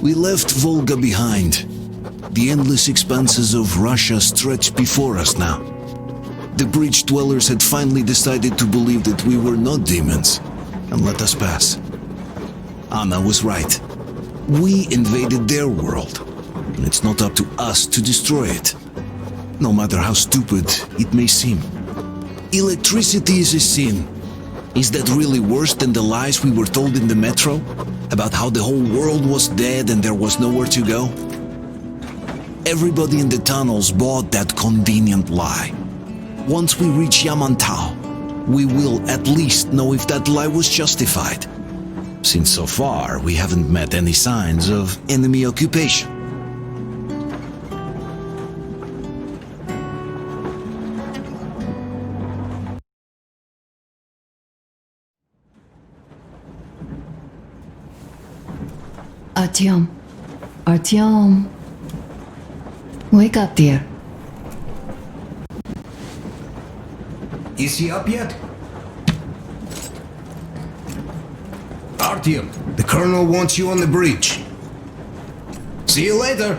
We left Volga behind. The endless expanses of Russia stretched before us now. The bridge dwellers had finally decided to believe that we were not demons and let us pass. Anna was right. We invaded their world, and it's not up to us to destroy it, no matter how stupid it may seem. Electricity is a sin. Is that really worse than the lies we were told in the metro? About how the whole world was dead and there was nowhere to go? Everybody in the tunnels bought that convenient lie. Once we reach Yamantau, we will at least know if that lie was justified. Since so far, we haven't met any signs of enemy occupation. Artyom. Artyom. Wake up, dear. Is he up yet? Artyom, the colonel wants you on the bridge. See you later.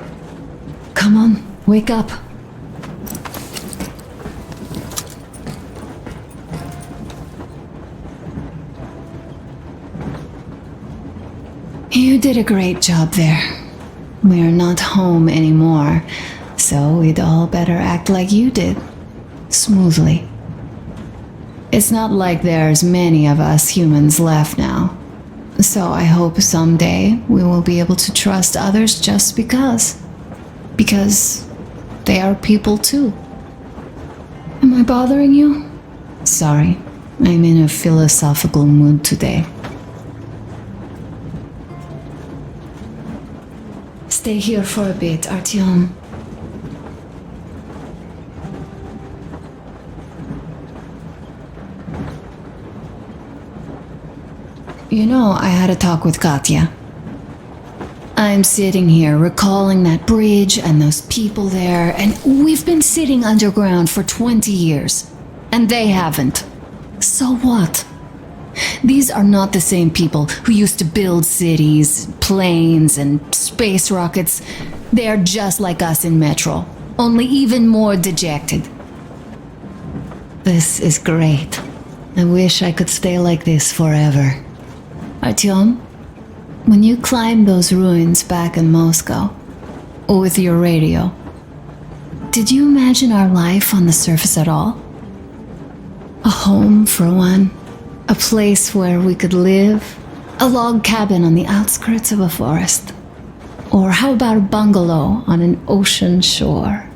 Come on, wake up. You did a great job there. We're not home anymore, so we'd all better act like you did. Smoothly. It's not like there's many of us humans left now. So I hope someday we will be able to trust others just because. Because they are people too. Am I bothering you? Sorry, I'm in a philosophical mood today. Stay here for a bit, Artyom. You know, I had a talk with Katya. I'm sitting here recalling that bridge and those people there, and we've been sitting underground for 20 years, and they haven't. So what? These are not the same people who used to build cities, planes, and space rockets. They are just like us in Metro, only even more dejected. This is great. I wish I could stay like this forever. Artyom, when you climbed those ruins back in Moscow, with your radio, did you imagine our life on the surface at all? A home for one, a place where we could live, a log cabin on the outskirts of a forest, or how about a bungalow on an ocean shore?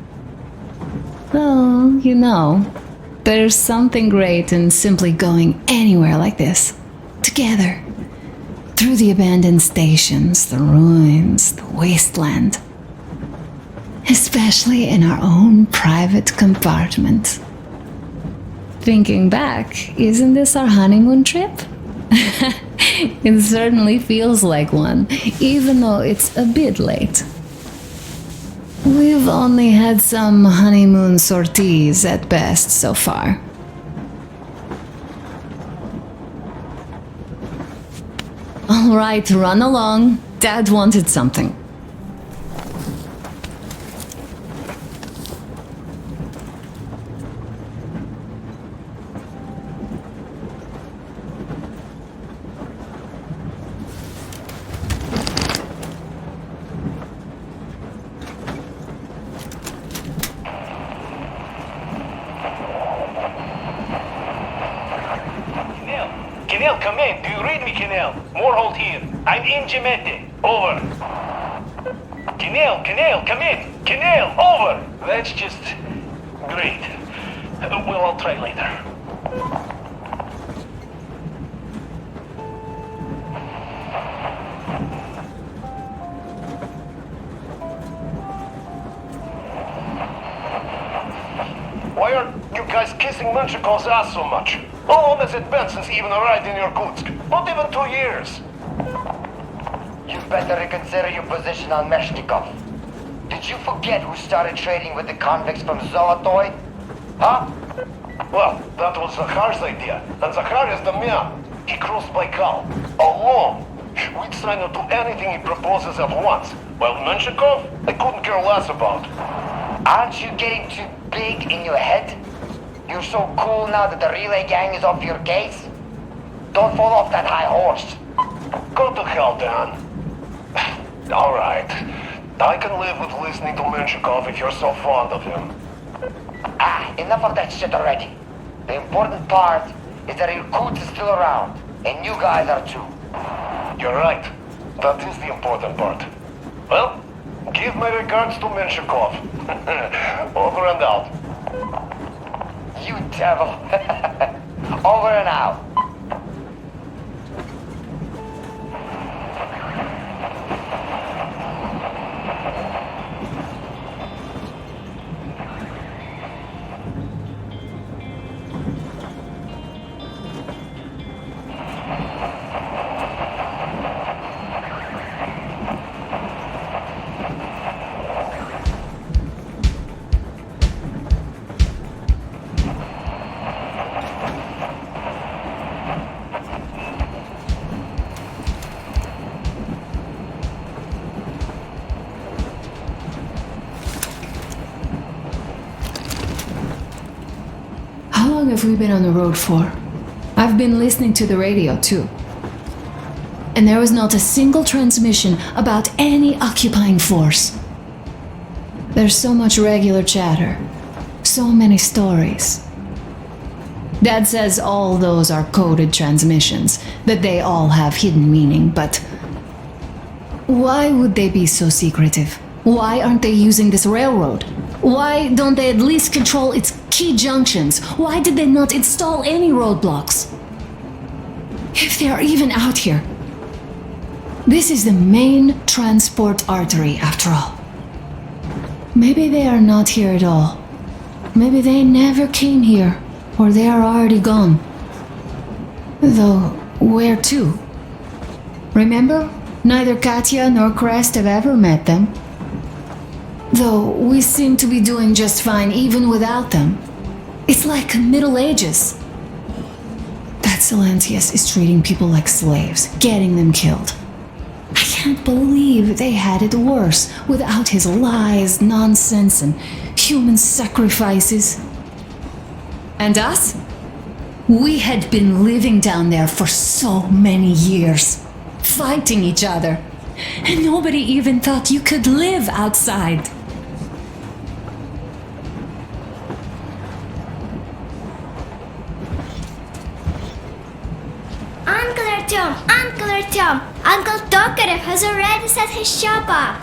Well, you know, there's something great in simply going anywhere like this, together. Through the abandoned stations, the ruins, the wasteland. Especially in our own private compartment. Thinking back, isn't this our honeymoon trip? It certainly feels like one, even though it's a bit late. We've only had some honeymoon sorties at best so far. All right, run along. Dad wanted something. Kenel, come in. Do you read me, Kenel? Morehold here. I'm in Gemete. Over. Kenel, come in. Kenel, over. That's just great. Well, I'll try later. Why are you guys kissing Menchikov's ass so much? How long has it been since he even arrived in Irkutsk? Not even 2 years. You'd better reconsider your position on Meshnikov. Did you forget who started trading with the convicts from Zolotoy? Huh? Well, that was Zakhar's idea, and Zakhar is the man. He crossed Baikal, alone, we'd try not do anything he proposes at once. Well, Menshikov, I couldn't care less about. Aren't you getting too big in your head? You're so cool now that the relay gang is off your case? Don't fall off that high horse. Go to hell, Dan. Alright. I can live with listening to Menshikov if you're so fond of him. Enough of that shit already. The important part is that Irkut is still around, and you guys are too. You're right. That is the important part. Well, give my regards to Menshikov. Over and out. You devil. Over and out. How long have we been on the road for? I've been listening to the radio too. And there was not a single transmission about any occupying force. There's so much regular chatter, so many stories. Dad says all those are coded transmissions, that they all have hidden meaning, but why would they be so secretive? Why aren't they using this railroad? Why don't they at least control its key junctions? Why did they not install any roadblocks? If they are even out here. This is the main transport artery, after all. Maybe they are not here at all. Maybe they never came here, or they are already gone. Though, where to? Remember? Neither Katya nor Crest have ever met them. Though we seem to be doing just fine even without them. It's like Middle Ages. That Silencius is treating people like slaves, getting them killed. I can't believe they had it worse without his lies, nonsense, and human sacrifices. And us? We had been living down there for so many years, fighting each other, and nobody even thought you could live outside. Uncle Artyom, Uncle Tokarev has already set his shop up.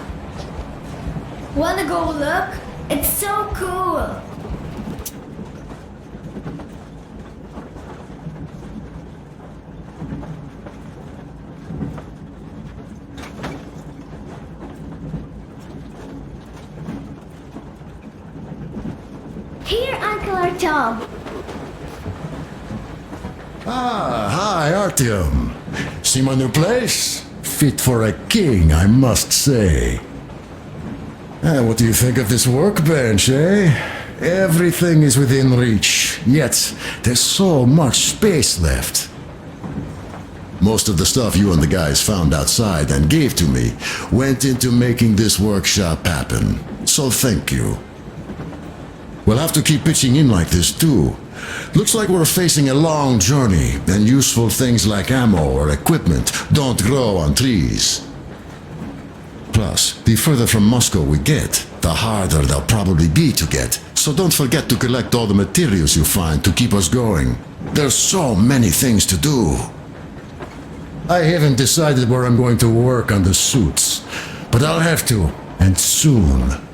Wanna go look? It's so cool. Here, Uncle Artyom. Hi, Artyom. See my new place? Fit for a king, I must say. What do you think of this workbench, eh? Everything is within reach, yet there's so much space left. Most of the stuff you and the guys found outside and gave to me went into making this workshop happen, so thank you. We'll have to keep pitching in like this too. Looks like we're facing a long journey, and useful things like ammo or equipment don't grow on trees. Plus, the further from Moscow we get, the harder they'll probably be to get, so don't forget to collect all the materials you find to keep us going. There's so many things to do. I haven't decided where I'm going to work on the suits, but I'll have to, and soon.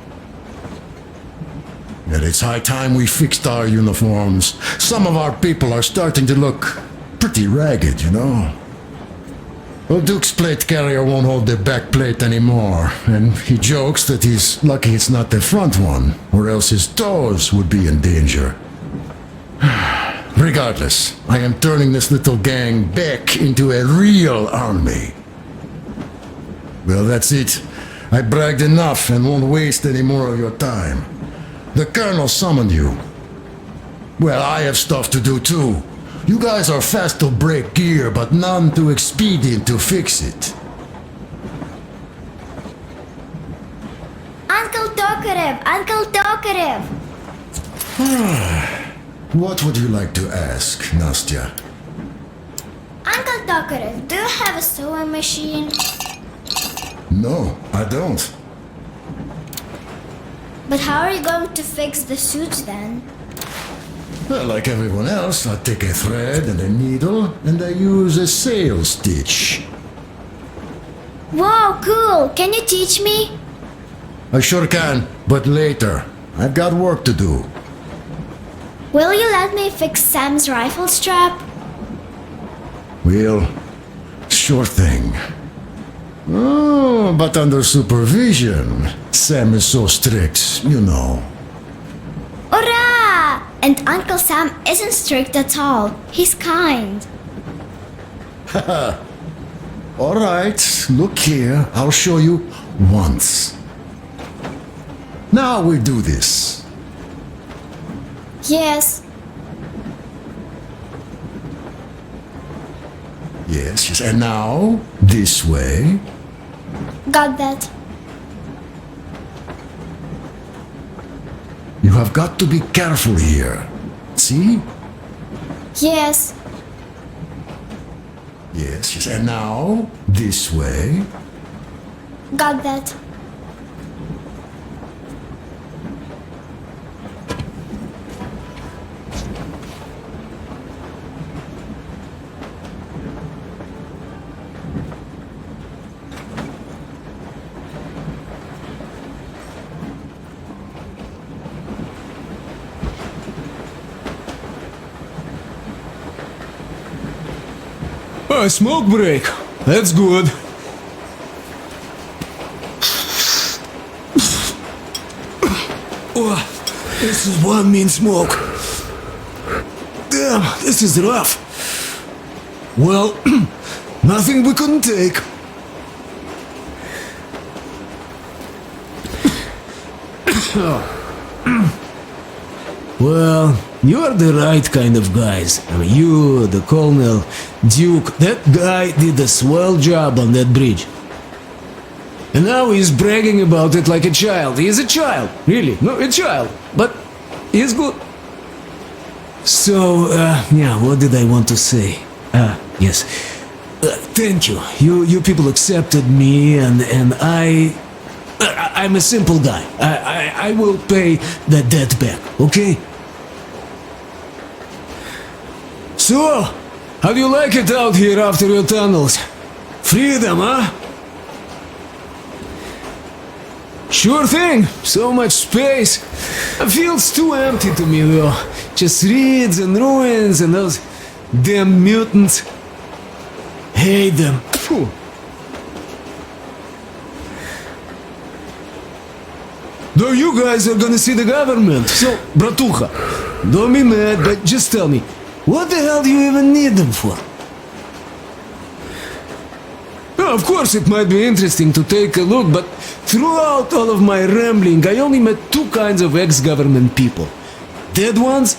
And it's high time we fixed our uniforms. Some of our people are starting to look pretty ragged, you know. Well, Duke's plate carrier won't hold the back plate anymore, and he jokes that he's lucky it's not the front one, or else his toes would be in danger. Regardless, I am turning this little gang back into a real army. Well, that's it. I bragged enough and won't waste any more of your time. The Colonel summoned you. Well, I have stuff to do too. You guys are fast to break gear, but none too expedient to fix it. Tokarev! Uncle Tokarev! What would you like to ask, Nastya? Uncle Tokarev, do you have a sewing machine? No, I don't. But how are you going to fix the suits then? Well, like everyone else, I take a thread and a needle and I use a sail stitch. Wow, cool! Can you teach me? I sure can, but later. I've got work to do. Will you let me fix Sam's rifle strap? Well, sure thing. Oh, but under supervision. Sam is so strict, you know. Hurrah! And Uncle Sam isn't strict at all. He's kind. All right, look here. I'll show you once. Now we do this. Yes. Yes, and now this way. Got that. You have got to be careful here. See? Yes. Yes, and now this way. Got that. A smoke break. That's good. Oh, this is one mean smoke. Damn, this is rough. Well, nothing we couldn't take. Well, you're the right kind of guys. I mean, you, the Colonel, Duke, that guy did a swell job on that bridge. And now he's bragging about it like a child. He is a child, really. No, a child. But he's good. So, yeah, what did I want to say? Yes. Thank you. You people accepted me, and I'm a simple guy. I will pay that debt back, okay? So, how do you like it out here after your tunnels? Freedom, huh? Sure thing, so much space. It feels too empty to me though. Just reeds and ruins and those damn mutants. Hate them. Phew. Though you guys are gonna see the government. So, bratucha, don't be mad, but just tell me, what the hell do you even need them for? Well, of course, it might be interesting to take a look, but throughout all of my rambling, I only met two kinds of ex-government people. Dead ones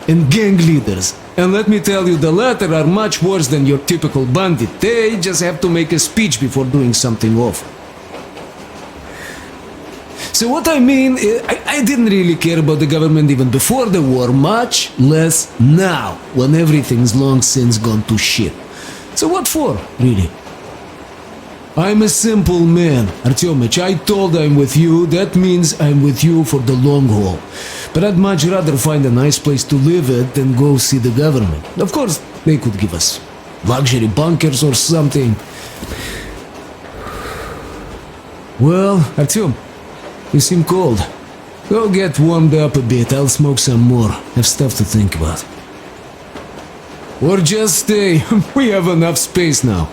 and gang leaders. And let me tell you, the latter are much worse than your typical bandit. They just have to make a speech before doing something awful. So what I mean, I didn't really care about the government even before the war, much less now, when everything's long since gone to shit. So what for, really? I'm a simple man, Artyomich. I told I'm with you, that means I'm with you for the long haul. But I'd much rather find a nice place to live at than go see the government. Of course, they could give us luxury bunkers or something. Well, Artyom, you seem cold. Go get warmed up a bit, I'll smoke some more. Have stuff to think about. Or just stay, we have enough space now.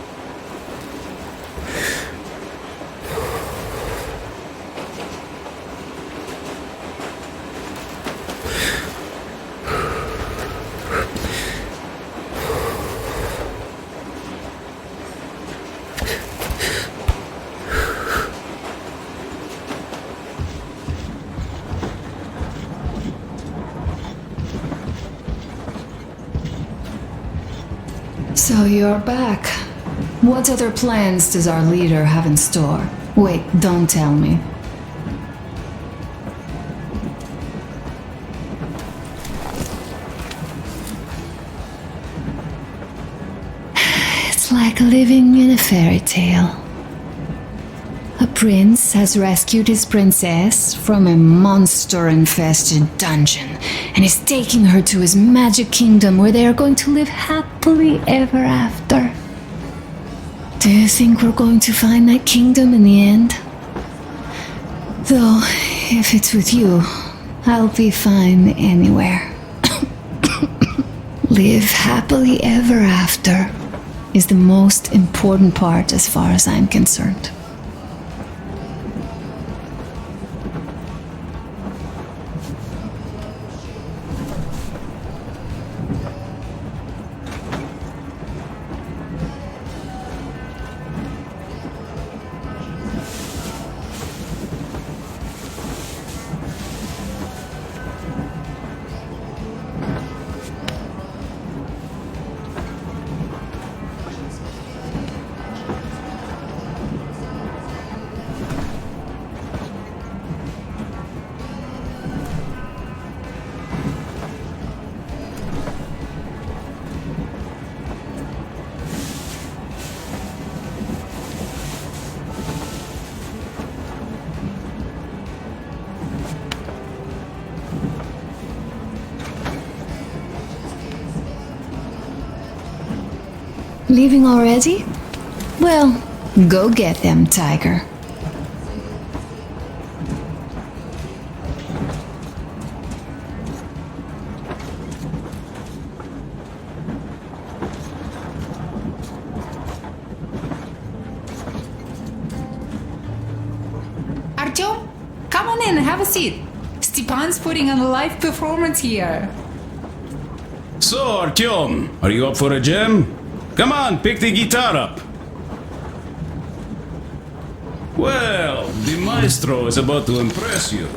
So you're back. What other plans does our leader have in store? Wait, don't tell me. It's like living in a fairy tale. A prince has rescued his princess from a monster-infested dungeon and is taking her to his magic kingdom where they are going to live happily ever after. Do you think we're going to find that kingdom in the end? Though, if it's with you, I'll be fine anywhere. Live happily ever after is the most important part as far as I'm concerned. Leaving already? Well, go get them, Tiger. Artyom, come on in, have a seat. Stepan's putting on a live performance here. So, Artyom, are you up for a jam? Come on, pick the guitar up. Well, the maestro is about to impress you.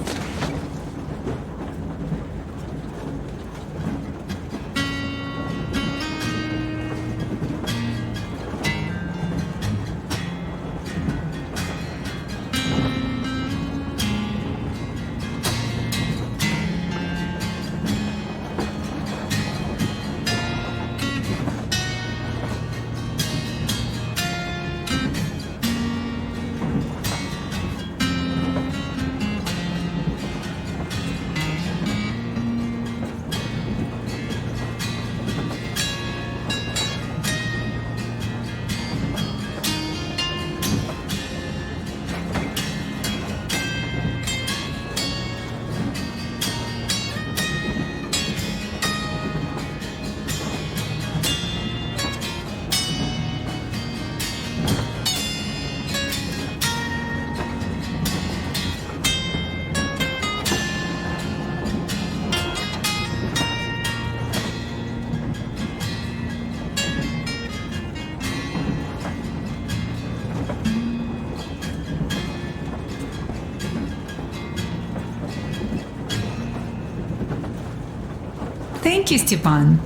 Thank you, Stepan.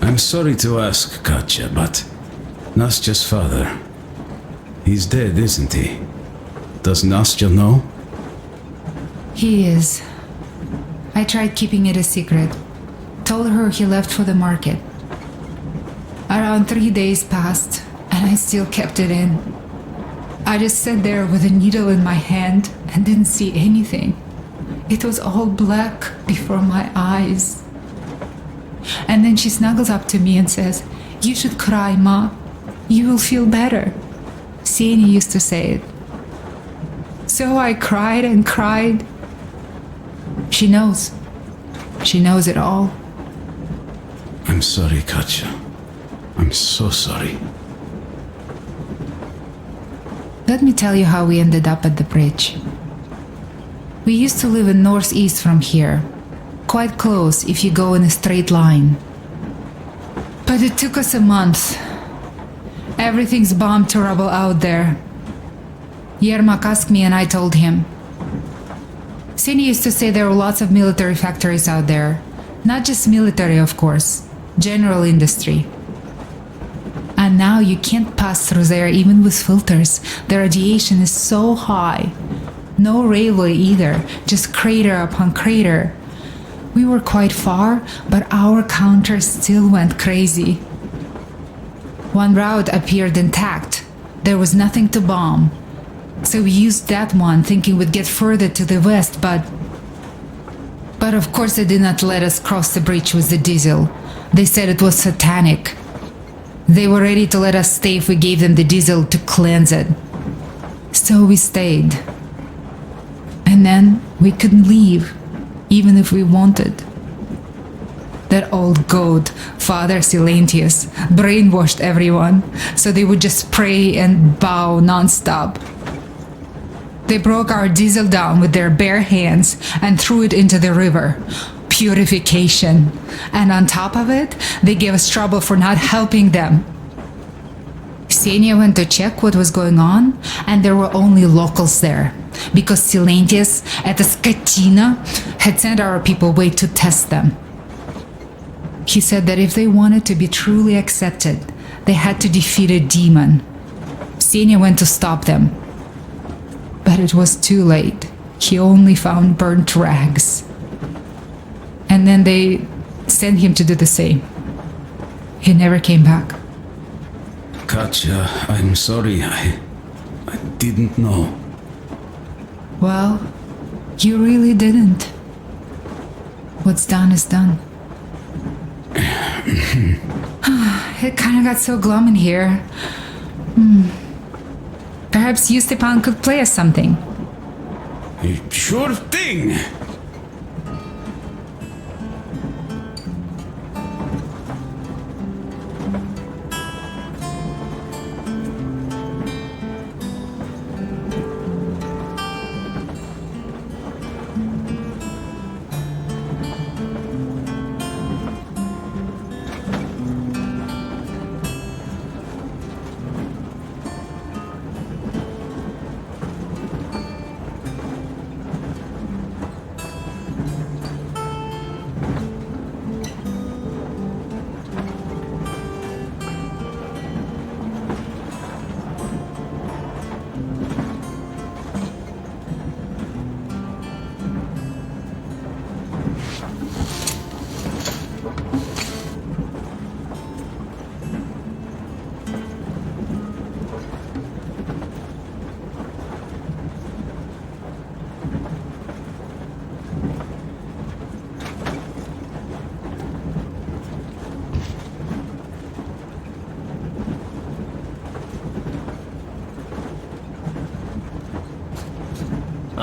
I'm sorry to ask, Katya, but Nastya's father, he's dead, isn't he? Does Nastya know? He is. I tried keeping it a secret. Told her he left for the market. Around 3 days passed, and I still kept it in. I just sat there with a needle in my hand and didn't see anything. It was all black before my eyes. And then she snuggles up to me and says, "You should cry, Ma. You will feel better." Seni used to say it. So I cried and cried. She knows. She knows it all. I'm sorry, Katya. I'm so sorry. Let me tell you how we ended up at the bridge. We used to live in northeast from here, quite close if you go in a straight line. But it took us a month. Everything's bombed to rubble out there. Yermak asked me and I told him. Seni used to say there were lots of military factories out there. Not just military, of course. General industry. And now you can't pass through there even with filters. The radiation is so high. No railway either, just crater upon crater. We were quite far, but our counter still went crazy. One route appeared intact. There was nothing to bomb. So we used that one, thinking we'd get further to the west, but of course they did not let us cross the bridge with the diesel. They said it was satanic. They were ready to let us stay if we gave them the diesel to cleanse it. So we stayed. And then we couldn't leave, even if we wanted. That old goat, Father Silentius, brainwashed everyone, so they would just pray and bow non-stop. They broke our diesel down with their bare hands and threw it into the river. Purification. And on top of it, they gave us trouble for not helping them. Ksenia went to check what was going on, and there were only locals there, because Silentius, at a skatina, had sent our people away to test them. He said that if they wanted to be truly accepted, they had to defeat a demon. Ksenia went to stop them. But it was too late. He only found burnt rags. And then they sent him to do the same. He never came back. Katya, I'm sorry. I didn't know. Well, you really didn't. What's done is done. It kind of got so glum in here. Perhaps you, Stepan, could play us something. Sure thing.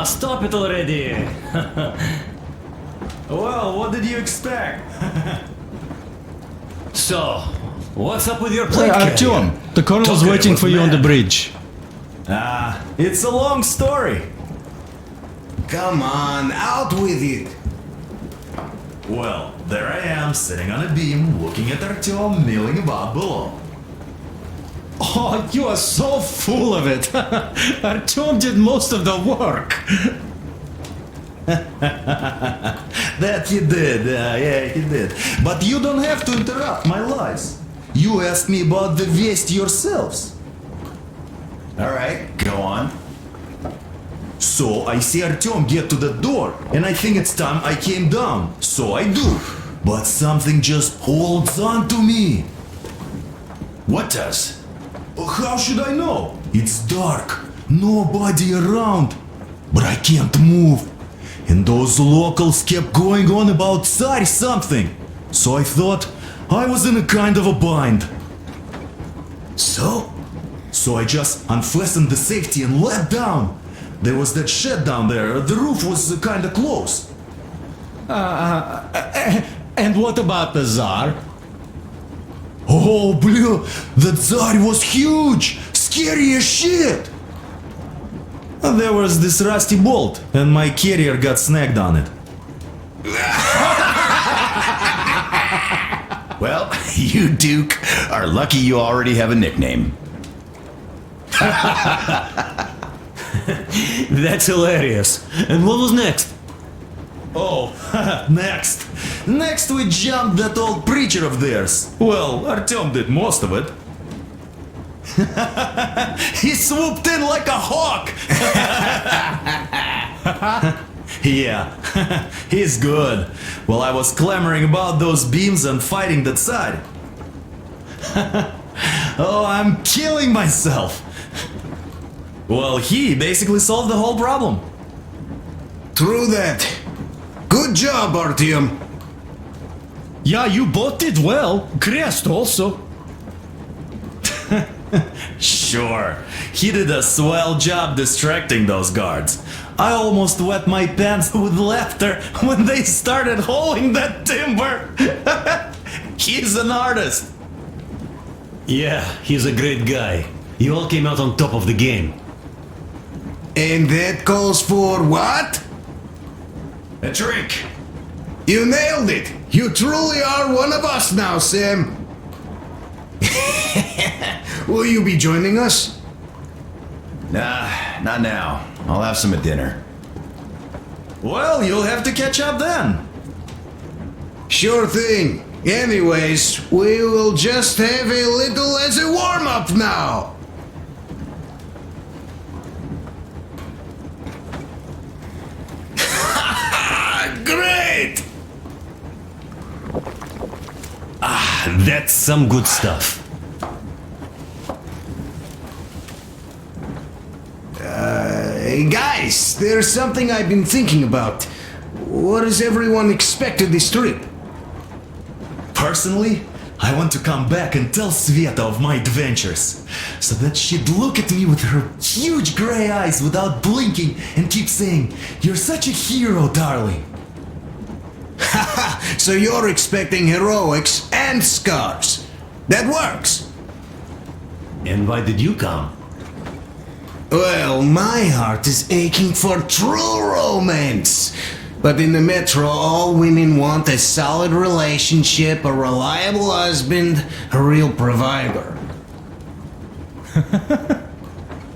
Stop it already! Well, what did you expect? So, what's up with your plane? Artyom, the colonel's Tokarev waiting was for you on the mad. bridge. It's a long story. Come on, out with it. Well, there I am, sitting on a beam, looking at Artyom milling about below. Oh, you are so full of it. Artyom did most of the work. That he did, yeah, he did. But you don't have to interrupt my lies. You asked me about the Vest yourselves. Alright, go on. So I see Artyom get to the door, and I think it's time I came down. So I do. But something just holds on to me. What does? How should I know? It's dark, nobody around. But I can't move. And those locals kept going on about Tsar something. So I thought I was in a kind of a bind. So I just unfastened the safety and let down. There was that shed down there. The roof was kinda close. And what about the Tsar? Oh, blue, the Tsar was huge! Scary as shit! There was this rusty bolt, and my carrier got snagged on it. Well, you, Duke, are lucky you already have a nickname. That's hilarious. And what was next? Oh, next. Next we jumped that old preacher of theirs. Well, Artyom did most of it. He swooped in like a hawk. Yeah, he's good. While I was clamoring about those beams and fighting that side. Oh, I'm killing myself. Well, he basically solved the whole problem. True that. Good job, Artyom. Yeah, you both did well. Crest also. Sure, he did a swell job distracting those guards. I almost wet my pants with laughter when they started hauling that timber. He's an artist. Yeah, he's a great guy. You all came out on top of the game. And that calls for what? A drink. You nailed it. You truly are one of us now, Sam. Will you be joining us? Nah, not now. I'll have some at dinner. Well, you'll have to catch up then. Sure thing. Anyways, we will just have a little as a warm-up now. Great! That's some good stuff. Hey guys, there's something I've been thinking about. What does everyone expect of this trip? Personally, I want to come back and tell Sveta of my adventures, so that she'd look at me with her huge gray eyes without blinking and keep saying, "You're such a hero, darling." Haha, so you're expecting heroics and scars. That works. And why did you come? Well, my heart is aching for true romance. But in the metro, all women want a solid relationship, a reliable husband, a real provider.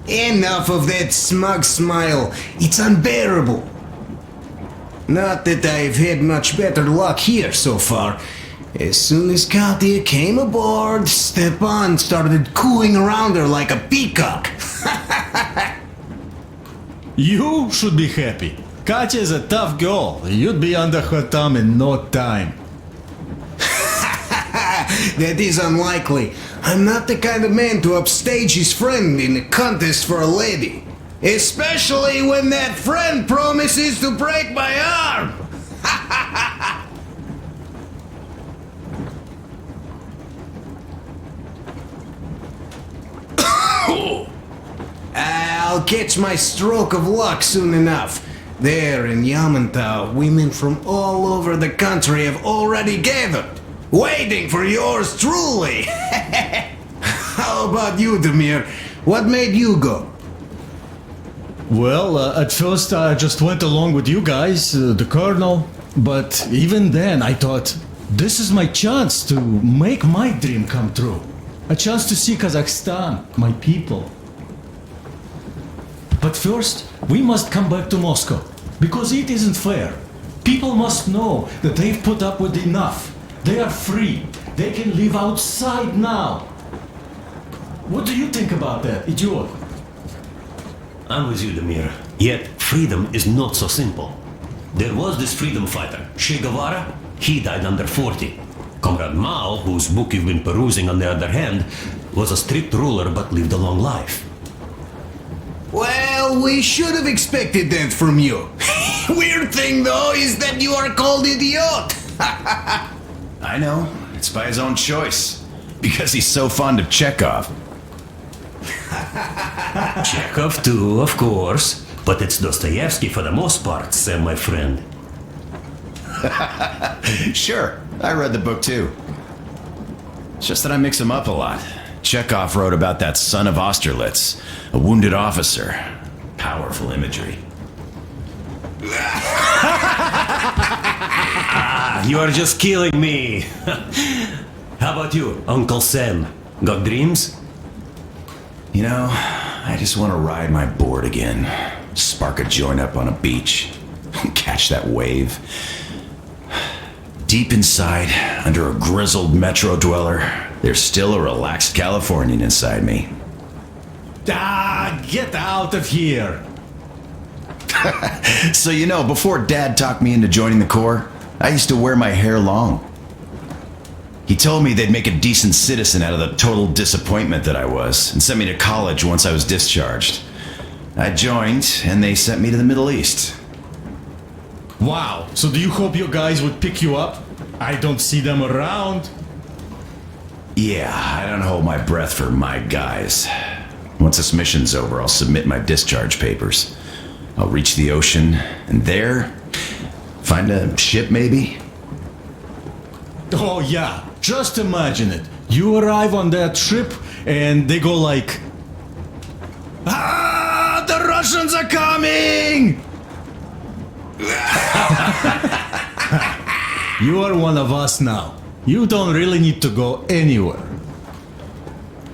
Enough of that smug smile. It's unbearable. Not that I've had much better luck here so far. As soon as Katya came aboard, Stepan started cooing around her like a peacock. You should be happy. Katya is a tough girl. You'd be under her thumb in no time. That is unlikely. I'm not the kind of man to upstage his friend in a contest for a lady. Especially when that friend promises to break my arm. I'll catch my stroke of luck soon enough. There in Yamantau, women from all over the country have already gathered, waiting for yours truly. How about you, Demir? What made you go? Well, at first I just went along with you guys, the colonel. But even then I thought, this is my chance to make my dream come true. A chance to see Kazakhstan, my people. But first, we must come back to Moscow, because it isn't fair. People must know that they've put up with enough. They are free. They can live outside now. What do you think about that, idiot? I'm with you, Demir. Yet, freedom is not so simple. There was this freedom fighter, Che Guevara. He died under 40. Comrade Mao, whose book you've been perusing on the other hand, was a strict ruler but lived a long life. Well, we should have expected that from you. Weird thing, though, is that you are called idiot. I know. It's by his own choice. Because he's so fond of Chekhov. Chekhov too, of course. But it's Dostoevsky for the most part, Sam, my friend. Sure, I read the book too. It's just that I mix them up a lot. Chekhov wrote about that son of Austerlitz, a wounded officer. Powerful imagery. You are just killing me. How about you, Uncle Sam? Got dreams? You know, I just want to ride my board again. Spark a joint up on a beach. Catch that wave. Deep inside, under a grizzled metro dweller, there's still a relaxed Californian inside me. Ah, get out of here! So before Dad talked me into joining the Corps, I used to wear my hair long. He told me they'd make a decent citizen out of the total disappointment that I was and sent me to college once I was discharged. I joined, and they sent me to the Middle East. Wow, so do you hope your guys would pick you up? I don't see them around. Yeah, I don't hold my breath for my guys. Once this mission's over, I'll submit my discharge papers. I'll reach the ocean, and there, find a ship maybe? Oh yeah, just imagine it. You arrive on that ship, and they go like... Ah, the Russians are coming! You are one of us now. You don't really need to go anywhere.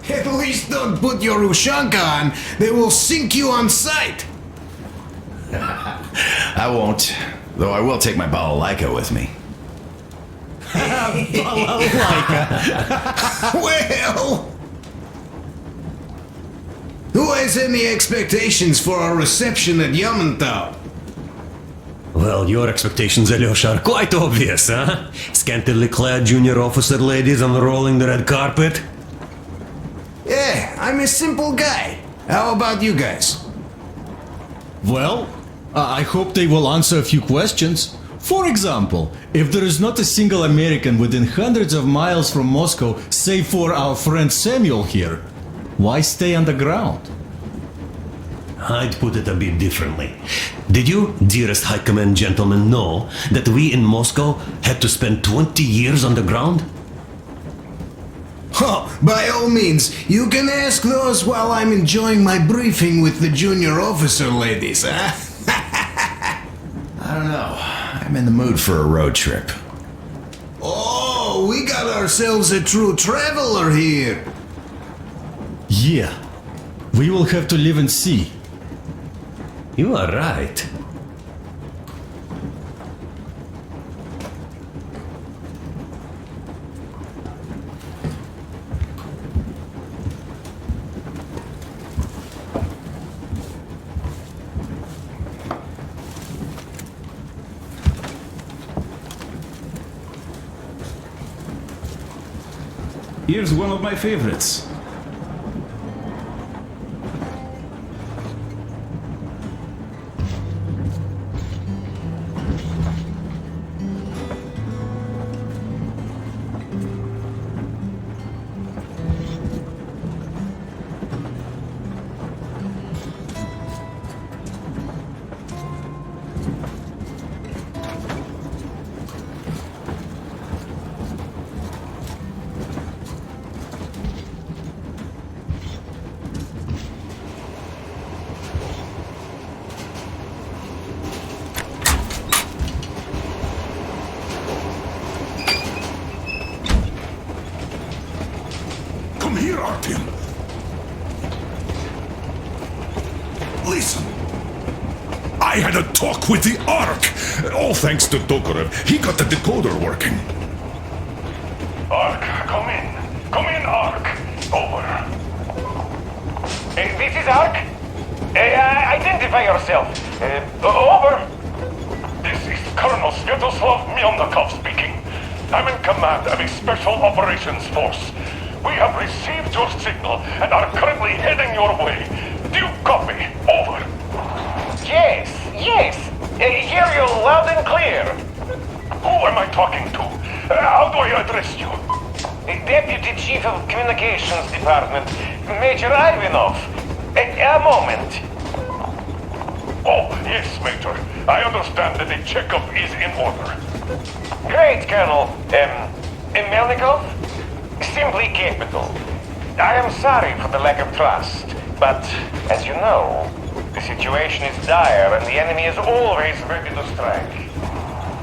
At least don't put your Ushanka on. They will sink you on sight. I won't, though I will take my balalaika with me. Well... Who has any expectations for our reception at Yamantau? Well, your expectations, Alyosha, are quite obvious, huh? Scantily clad junior officer ladies unrolling the red carpet. Yeah, I'm a simple guy. How about you guys? Well, I hope they will answer a few questions. For example, if there is not a single American within hundreds of miles from Moscow, save for our friend Samuel here, why stay underground? I'd put it a bit differently. Did you, dearest High Command gentlemen, know that we in Moscow had to spend 20 years underground? Oh, by all means, you can ask those while I'm enjoying my briefing with the junior officer ladies, huh? I don't know. I'm in the mood for a road trip. Oh, we got ourselves a true traveler here. Yeah, we will have to live and see. You are right. Here's one of my favorites. Come here, Artyom. Listen. I had a talk with the Ark. All thanks to Tokarev. He got the decoder working. Ark, come in. Come in, Ark. Over. This is Ark. Identify yourself. Over. This is Colonel Sviatoslav Melnikov speaking. I'm in command of a special operations force. We have received your signal and are currently heading your way. Do you copy? Over. Yes. Hear you loud and clear. Who am I talking to? How do I address you? Deputy Chief of Communications Department, Major Ivanov. A moment. Oh, yes, Major. I understand that the checkup is in order. Great, Colonel. Melnikov? Simply capital. I am sorry for the lack of trust, but as you know, the situation is dire and the enemy is always ready to strike.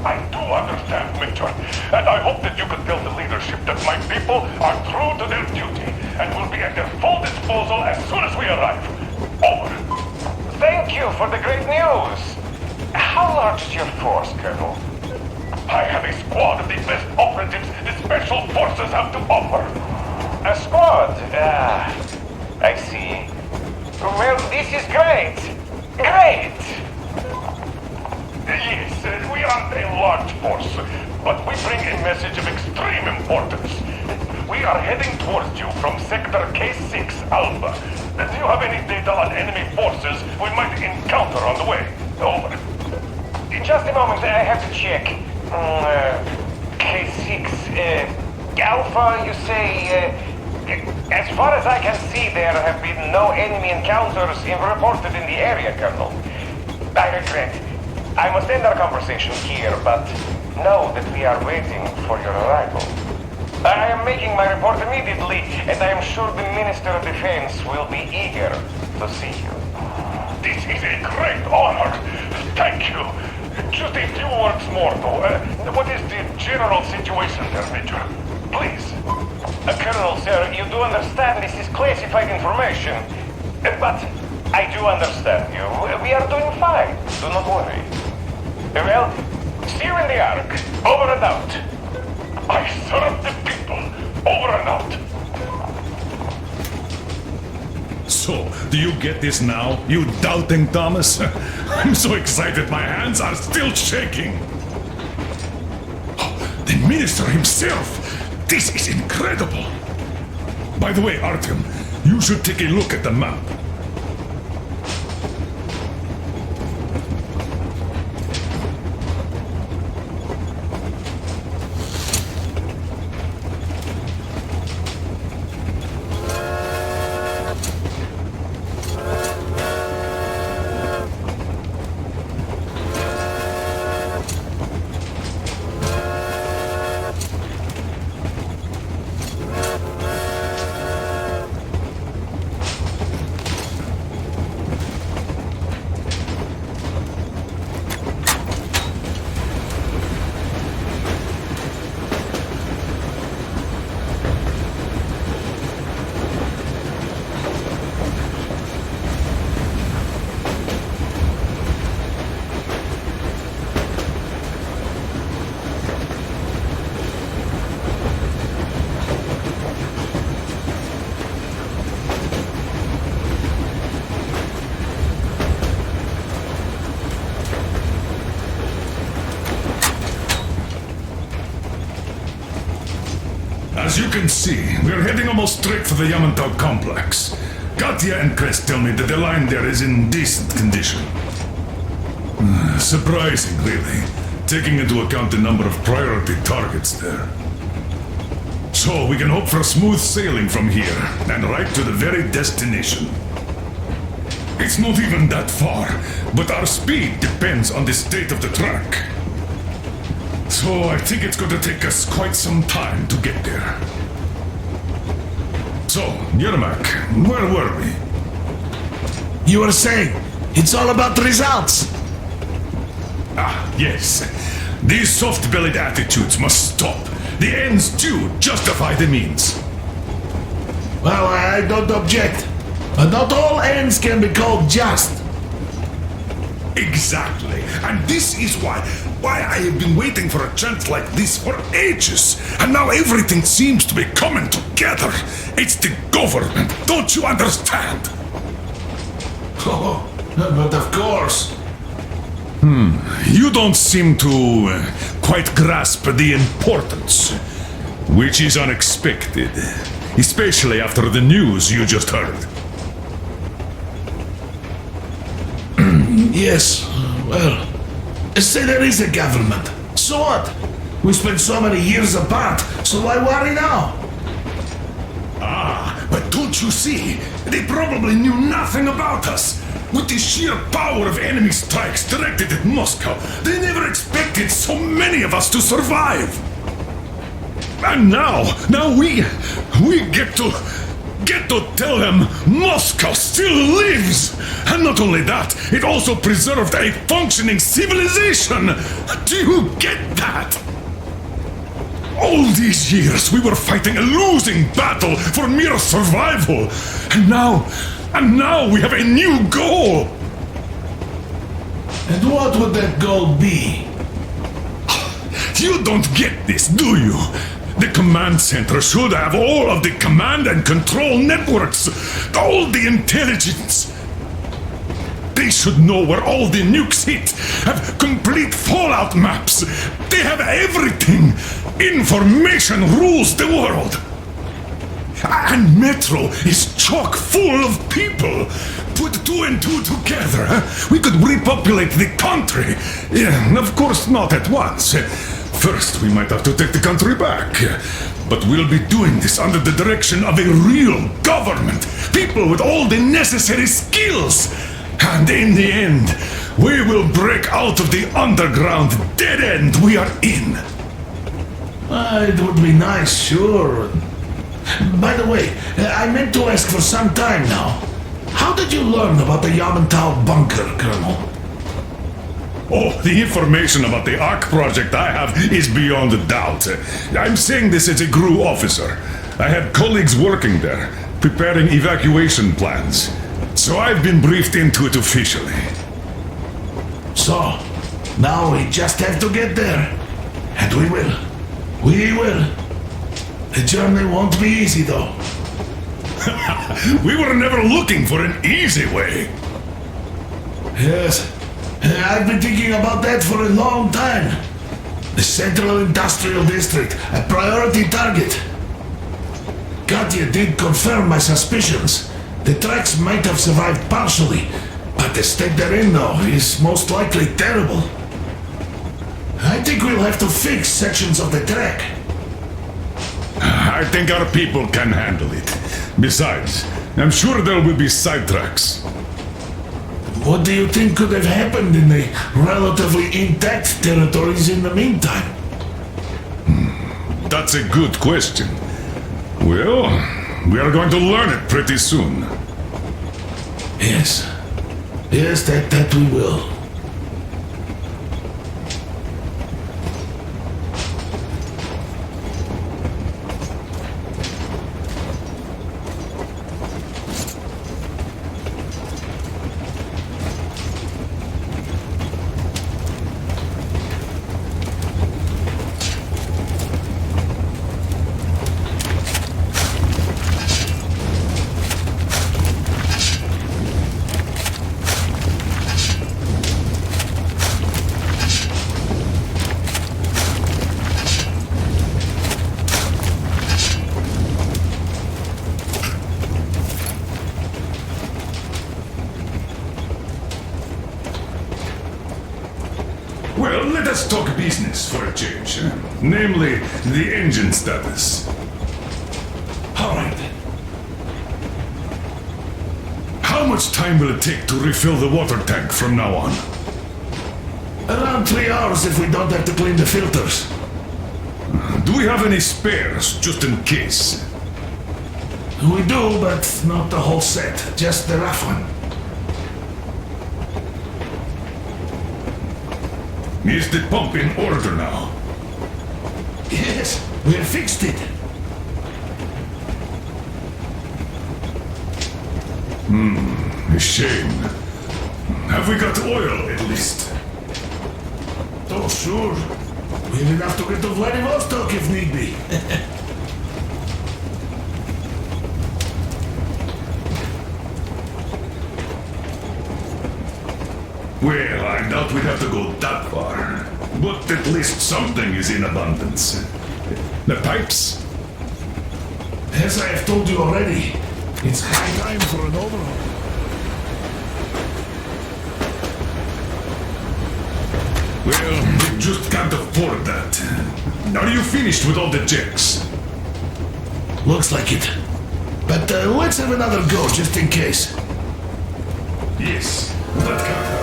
I do understand, Major, and I hope that you can tell the leadership that my people are true to their duty and will be at their full disposal as soon as we arrive. Over. Thank you for the great news. How large is your force, Colonel? I have a squad of the best operatives the Special Forces have to offer. A squad? I see. Well, this is great. Great! We aren't a large force, but we bring a message of extreme importance. We are heading towards you from Sector K6, Alpha. Do you have any data on enemy forces we might encounter on the way? Over. In just a moment, I have to check. K6, Alpha, you say... as far as I can see, there have been no enemy encounters reported in the area, Colonel. I regret. I must end our conversation here, but know that we are waiting for your arrival. I am making my report immediately, and I am sure the Minister of Defense will be eager to see you. This is a great honor. Thank you. Just a few words more, though. What is the general situation there, Major? Please. Colonel, sir, you do understand this is classified information. But I do understand you. We are doing fine. Do not worry. Well, see you in the Ark. Over and out. I serve the people. Over and out. So, do you get this now, you doubting Thomas? I'm so excited my hands are still shaking. Oh, the minister himself! This is incredible! By the way, Artyom, you should take a look at the map. As you can see, we're heading almost straight for the Yamantau complex. Katya and Crest tell me that the line there is in decent condition. Surprising, really, taking into account the number of priority targets there. So we can hope for smooth sailing from here, and right to the very destination. It's not even that far, but our speed depends on the state of the track. So I think it's going to take us quite some time to get there. So, Yermak, where were we? You were saying, it's all about results. Ah, yes. These soft-bellied attitudes must stop. The ends do justify the means. Well, I don't object. But not all ends can be called just. Exactly. And this is why I have been waiting for a chance like this for ages. And now everything seems to be coming together. It's the government. Don't you understand? Oh, but of course. You don't seem to quite grasp the importance, which is unexpected, especially after the news you just heard. Yes, well, say there is a government. So what? We spent so many years apart, so why worry now? Ah, but don't you see? They probably knew nothing about us. With the sheer power of enemy strikes directed at Moscow, they never expected so many of us to survive. And now we get to tell them Moscow still lives. And not only that, it also preserved a functioning civilization. Do you get that? All these years we were fighting a losing battle for mere survival. And now we have a new goal. And what would that goal be? You don't get this, do you? The command center should have all of the command and control networks, all the intelligence. They should know where all the nukes hit, have complete fallout maps. They have everything. Information rules the world. And Metro is chock full of people. Put 2 and 2 together, we could repopulate the country. Yeah, of course not at once. First, we might have to take the country back. But we'll be doing this under the direction of a real government. People with all the necessary skills. And in the end, we will break out of the underground dead end we are in. It would be nice, sure. By the way, I meant to ask for some time now. How did you learn about the Yamantau bunker, Colonel? Oh, the information about the ARC project I have is beyond a doubt. I'm saying this as a GRU officer. I had colleagues working there, preparing evacuation plans. So I've been briefed into it officially. So, now we just have to get there. And we will. We will. The journey won't be easy, though. We were never looking for an easy way. Yes, I've been thinking about that for a long time. The Central Industrial District, a priority target. Katya did confirm my suspicions. The tracks might have survived partially, but the state they're in now is most likely terrible. I think we'll have to fix sections of the track. I think our people can handle it. Besides, I'm sure there will be sidetracks. What do you think could have happened in the relatively intact territories in the meantime? That's a good question. Well, we are going to learn it pretty soon. Yes. Yes, that we will. Well, let us talk business for a change. Namely, the engine status. All right. How much time will it take to refill the water tank from now on? Around 3 hours if we don't have to clean the filters. Do we have any spares, just in case? We do, but not the whole set. Just the rough one. Is the pump in order now? Yes, we have fixed it. A shame. Have we got oil, at least? Oh, sure. We have enough to get to Vladivostok if need be. Well, I doubt we'd have to go that far. But at least something is in abundance. The pipes? As I have told you already, it's high time for an overhaul. Well, we just can't afford that. Are you finished with all the checks? Looks like it. But let's have another go, just in case. Yes, that can.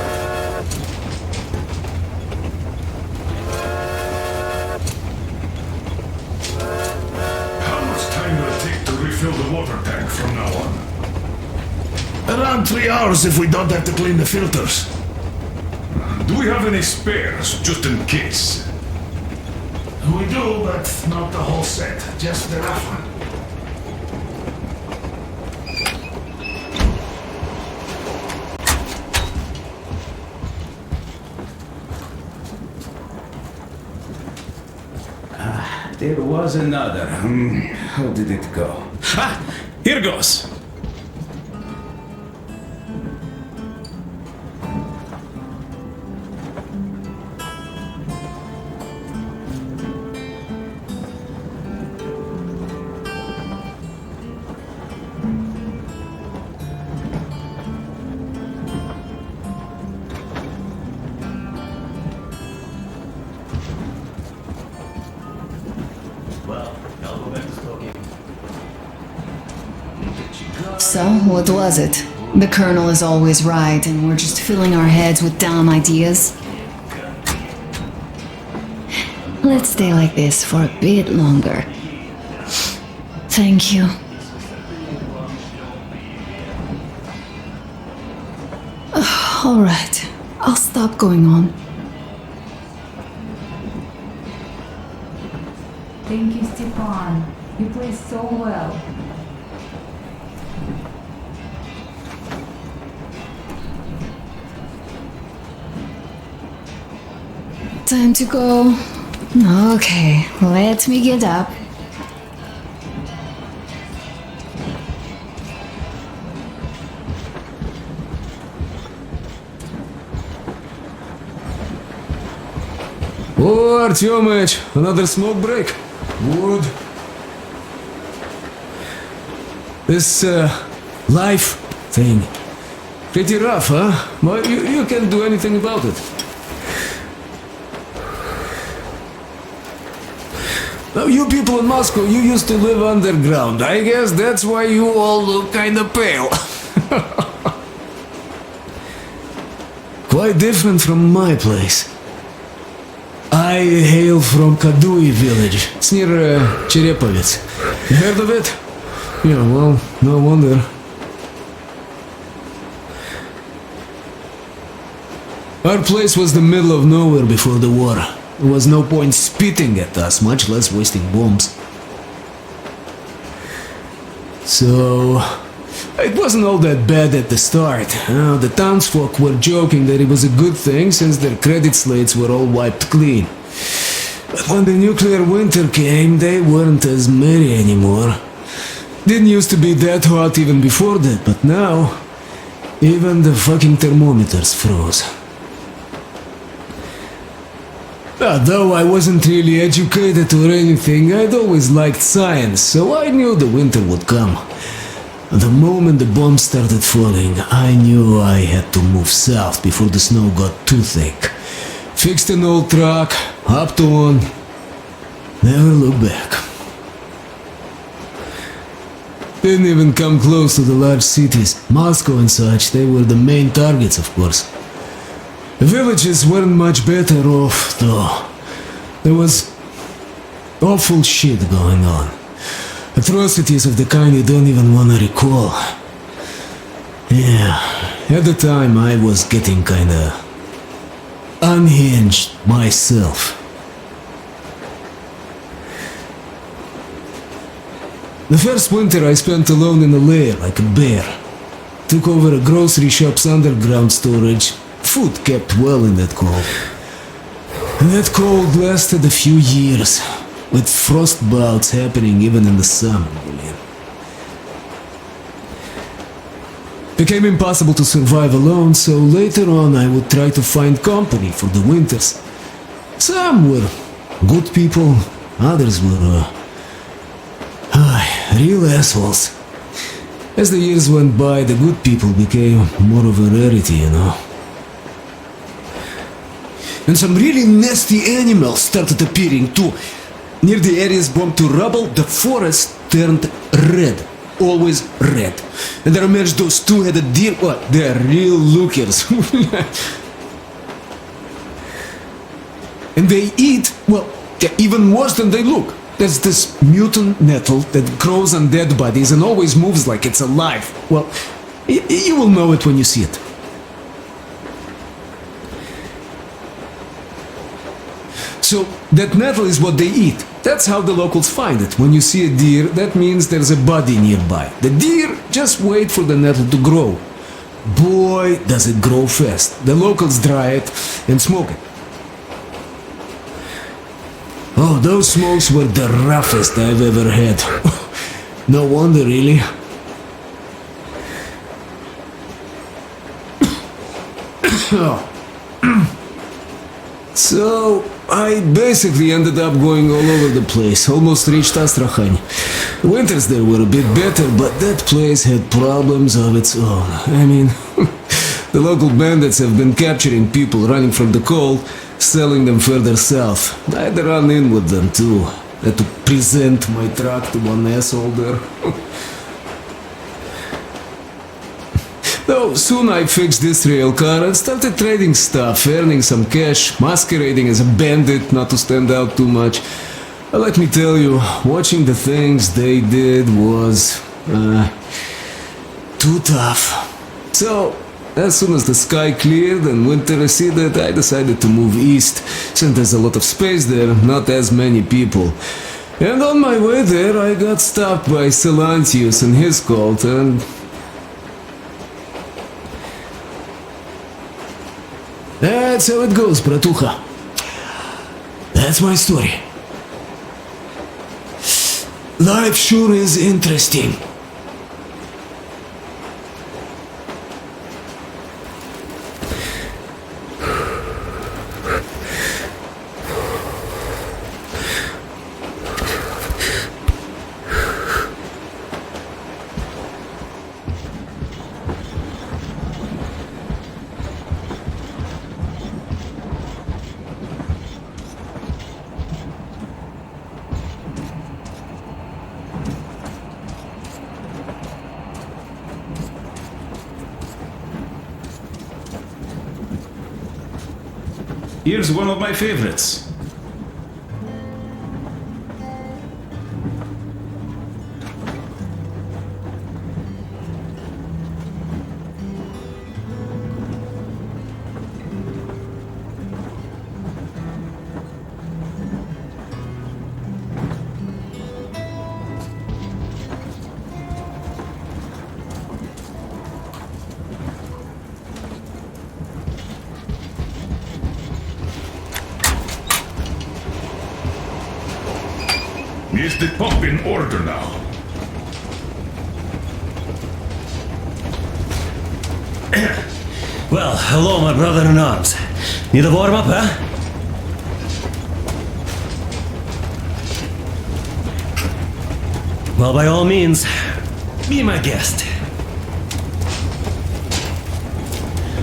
Fill the water tank from now on. Around 3 hours if we don't have to clean the filters. Do we have any spares, just in case? We do, but not the whole set. Just the rough one. There was another. How did it go? Ah! Here goes! So, what was it? The Colonel is always right, and we're just filling our heads with dumb ideas? Let's stay like this for a bit longer. Thank you. All right, I'll stop going on. Thank you, Stepan. You play so well. Time to go. Okay, let me get up. Oh, Artyomich, another smoke break. Good. This, life thing. Pretty rough, huh? But you can't do anything about it. Now, you people in Moscow, you used to live underground. I guess that's why you all look kinda pale. Quite different from my place. I hail from Kadui village. It's near Cherepovets. You heard of it? Yeah, well, no wonder. Our place was the middle of nowhere before the war. There was no point spitting at us, much less wasting bombs. So, it wasn't all that bad at the start. The townsfolk were joking that it was a good thing since their credit slates were all wiped clean. But when the nuclear winter came, they weren't as merry anymore. Didn't used to be that hot even before that, but now, even the fucking thermometers froze. Though I wasn't really educated or anything, I'd always liked science, so I knew the winter would come. The moment the bombs started falling, I knew I had to move south before the snow got too thick. Fixed an old truck, hopped on, never looked back. Didn't even come close to the large cities. Moscow and such, they were the main targets, of course. The villages weren't much better off, though. There was awful shit going on. Atrocities of the kind you don't even want to recall. Yeah, at the time I was getting kinda unhinged myself. The first winter I spent alone in a lair like a bear. Took over a grocery shop's underground storage. Food kept well in that cold. And that cold lasted a few years, with frost bouts happening even in the summer. Became impossible to survive alone, so later on I would try to find company for the winters. Some were good people, others were real assholes. As the years went by, the good people became more of a rarity, you know. And some really nasty animals started appearing too. Near the areas bombed to rubble, the forest turned red. Always red. And there emerged those two-headed deer. What? They're real lookers. And they eat, well, they're even worse than they look. There's this mutant nettle that grows on dead bodies and always moves like it's alive. Well, you will know it when you see it. So, that nettle is what they eat. That's how the locals find it. When you see a deer, that means there's a body nearby. The deer just wait for the nettle to grow. Boy, does it grow fast. The locals dry it and smoke it. Oh, those smokes were the roughest I've ever had. No wonder, really. So, I basically ended up going all over the place, almost reached Astrakhan. The winters there were a bit better, but that place had problems of its own. I mean, the local bandits have been capturing people running from the cold, selling them further south. I had to run in with them too. Had to present my truck to one asshole there. Though soon I fixed this rail car and started trading stuff, earning some cash, masquerading as a bandit not to stand out too much. But let me tell you, watching the things they did was too tough. So, as soon as the sky cleared and winter receded, I decided to move east, since there's a lot of space there, not as many people. And on my way there, I got stopped by Silantius and his cult, and that's how it goes, bratucha. That's my story. Life sure is interesting. Here's one of my favorites. Is the pump in order now? Well, hello, my brother in arms. Need a warm up, huh? Well, by all means, be my guest.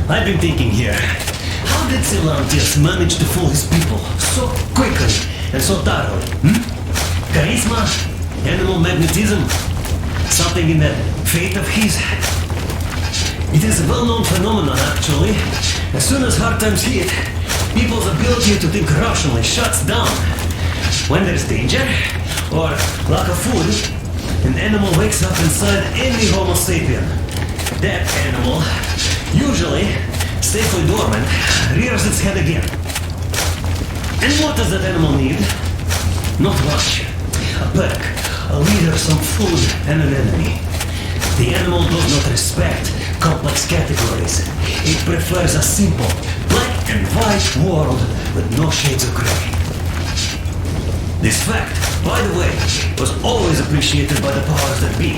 I've been thinking here, how did Silantius manage to fool his people so quickly and so thoroughly? Charisma? Animal magnetism? Something in that faith of his? It is a well-known phenomenon, actually. As soon as hard times hit, people's ability to think rationally shuts down. When there's danger, or lack of food, an animal wakes up inside any Homo sapien. That animal, usually safely dormant, rears its head again. And what does that animal need? Not much. A pack, a leader, some food, and an enemy. The animal does not respect complex categories. It prefers a simple, black and white world with no shades of gray. This fact, by the way, was always appreciated by the powers that be.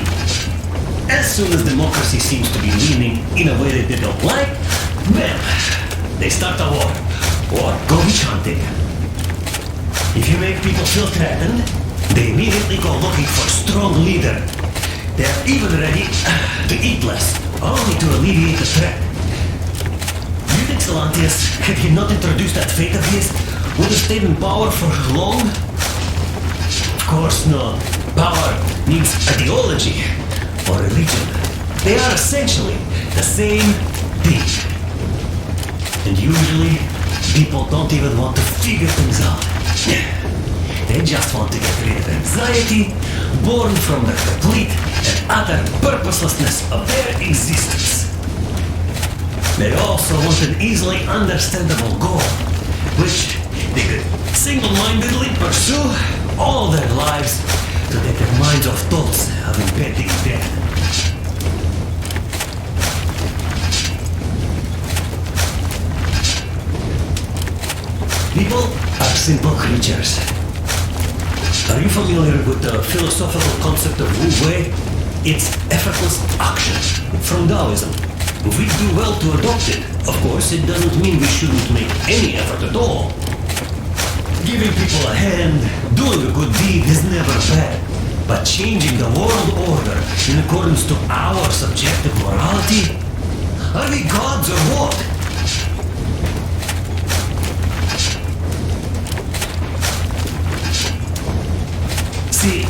As soon as democracy seems to be leaning in a way that they don't like, bam, they start a war, or go witch hunting. If you make people feel threatened, they immediately go looking for a strong leader. They're even ready to eat less, only to alleviate the threat. You think Silantius, had he not introduced that faith of his, would have stayed in power for long? Of course not. Power needs ideology or religion. They are essentially the same thing. And usually, people don't even want to figure things out. They just want to get rid of anxiety, born from the complete and utter purposelessness of their existence. They also want an easily understandable goal, which they could single-mindedly pursue all their lives to get their minds off thoughts of impending death. People are simple creatures. Are you familiar with the philosophical concept of Wu Wei? It's effortless action, from Taoism. We do well to adopt it. Of course, it doesn't mean we shouldn't make any effort at all. Giving people a hand, doing a good deed is never bad. But changing the world order in accordance to our subjective morality? Are we gods or what? See,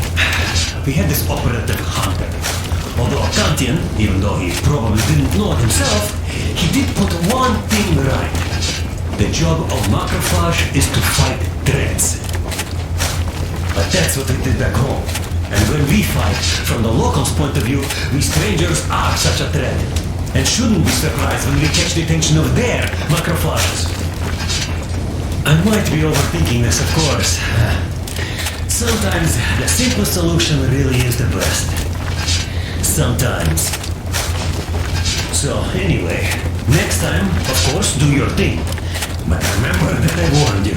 we had this operative hunter. Although I can't Martin, even though he probably didn't know it himself, he did put one thing right. The job of macrophage is to fight threats. But that's what we did back home. And when we fight, from the locals' point of view, we strangers are such a threat. And shouldn't be surprised when we catch the attention of their macrophages. I might be overthinking this, of course. Sometimes the simplest solution really is the best. Sometimes. So anyway, next time, of course, do your thing. But remember that I warned you.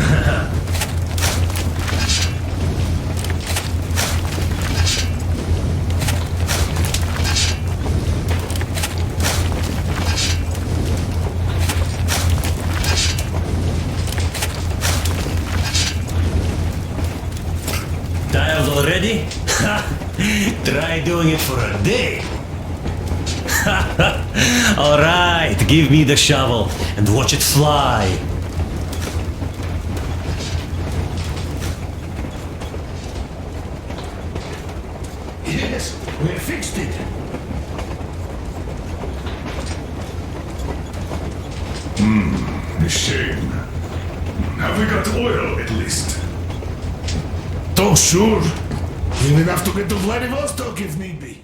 Tired already? Try doing it for a day. Alright, give me the shovel and watch it fly. Yes, we fixed it. A shame. Have we got oil at least? Oh, sure. We'll have to get to Vladivostok if need be.